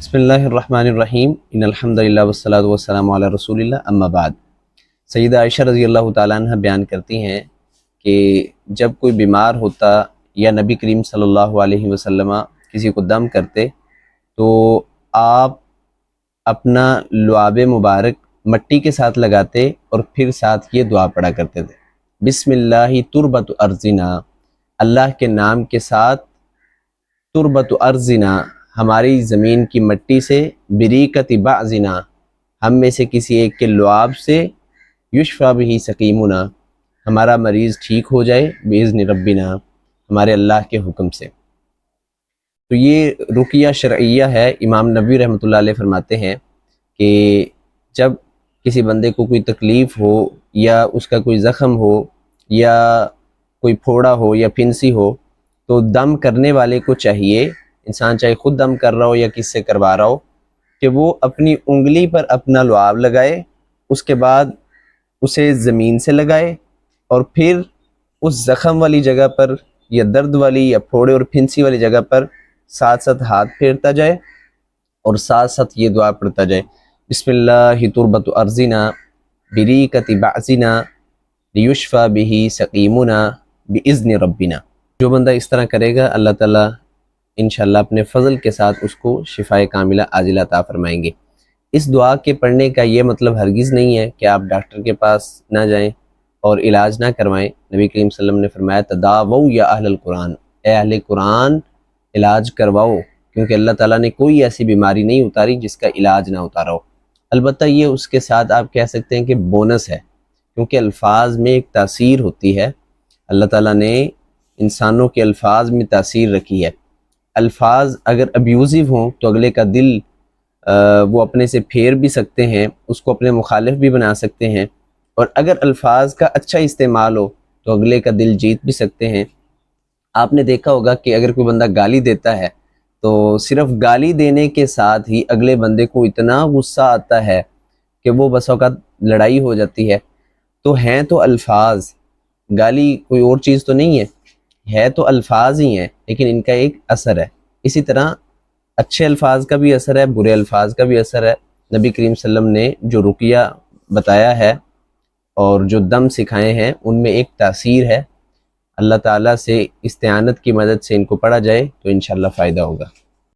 بسم اللہ الرحمن الرحیم ان الحمدللہ والصلاۃ والسلام علی رسول اللہ اما بعد۔ سیدہ عائشہ رضی اللہ تعالیٰ عنہ بیان کرتی ہیں کہ جب کوئی بیمار ہوتا یا نبی کریم صلی اللہ علیہ وسلم کسی کو دم کرتے تو آپ اپنا لعاب مبارک مٹی کے ساتھ لگاتے اور پھر ساتھ یہ دعا پڑھا کرتے تھے، بسم اللہ تربت ارضنا، اللہ کے نام کے ساتھ تربت ارضنا، ہماری زمین کی مٹی سے، بریکت بعضنا، ہم میں سے کسی ایک کے لعاب سے، یشفی بہ سقیمنا، ہمارا مریض ٹھیک ہو جائے، باذن ربنا، ہمارے اللہ کے حکم سے۔ تو یہ رقیہ شرعیہ ہے۔ امام نبوی رحمۃ اللہ علیہ فرماتے ہیں کہ جب کسی بندے کو کوئی تکلیف ہو یا اس کا کوئی زخم ہو یا کوئی پھوڑا ہو یا پھنسی ہو تو دم کرنے والے کو چاہیے، انسان چاہے خود دم کر رہا ہو یا کس سے کروا رہا ہو، کہ وہ اپنی انگلی پر اپنا لعاب لگائے، اس کے بعد اسے زمین سے لگائے اور پھر اس زخم والی جگہ پر یا درد والی یا پھوڑے اور پھنسی والی جگہ پر ساتھ ساتھ ہاتھ پھیرتا جائے اور ساتھ ساتھ یہ دعا پڑھتا جائے، بسم اللہ تربت ارضنا بریکت بعضنا لیشفی بہ سقیمنا باذن ربنا۔ جو بندہ اس طرح کرے گا اللہ تعالیٰ انشاءاللہ اپنے فضل کے ساتھ اس کو شفاء کاملہ عاجلہ عطا فرمائیں گے۔ اس دعا کے پڑھنے کا یہ مطلب ہرگز نہیں ہے کہ آپ ڈاکٹر کے پاس نہ جائیں اور علاج نہ کروائیں۔ نبی کریم صلی اللہ علیہ وسلم نے فرمایا تداووا یا اہل القرآن، اے اہل قرآن علاج کرواؤ، کیونکہ اللہ تعالیٰ نے کوئی ایسی بیماری نہیں اتاری جس کا علاج نہ اتارا ہو۔ البتہ یہ اس کے ساتھ آپ کہہ سکتے ہیں کہ بونس ہے، کیونکہ الفاظ میں ایک تاثیر ہوتی ہے۔ اللہ تعالیٰ نے انسانوں کے الفاظ میں تاثیر رکھی ہے۔ الفاظ اگر ابیوزو ہوں تو اگلے کا دل وہ اپنے سے پھیر بھی سکتے ہیں، اس کو اپنے مخالف بھی بنا سکتے ہیں، اور اگر الفاظ کا اچھا استعمال ہو تو اگلے کا دل جیت بھی سکتے ہیں۔ آپ نے دیکھا ہوگا کہ اگر کوئی بندہ گالی دیتا ہے تو صرف گالی دینے کے ساتھ ہی اگلے بندے کو اتنا غصہ آتا ہے کہ وہ بس اوقات لڑائی ہو جاتی ہے۔ تو ہیں تو الفاظ، گالی کوئی اور چیز تو نہیں ہے تو الفاظ ہی ہیں، لیکن ان کا ایک اثر ہے۔ اسی طرح اچھے الفاظ کا بھی اثر ہے، برے الفاظ کا بھی اثر ہے۔ نبی کریم صلی اللہ علیہ وسلم نے جو رقیہ بتایا ہے اور جو دم سکھائے ہیں ان میں ایک تاثیر ہے۔ اللہ تعالیٰ سے استعانت کی مدد سے ان کو پڑھا جائے تو انشاءاللہ فائدہ ہوگا۔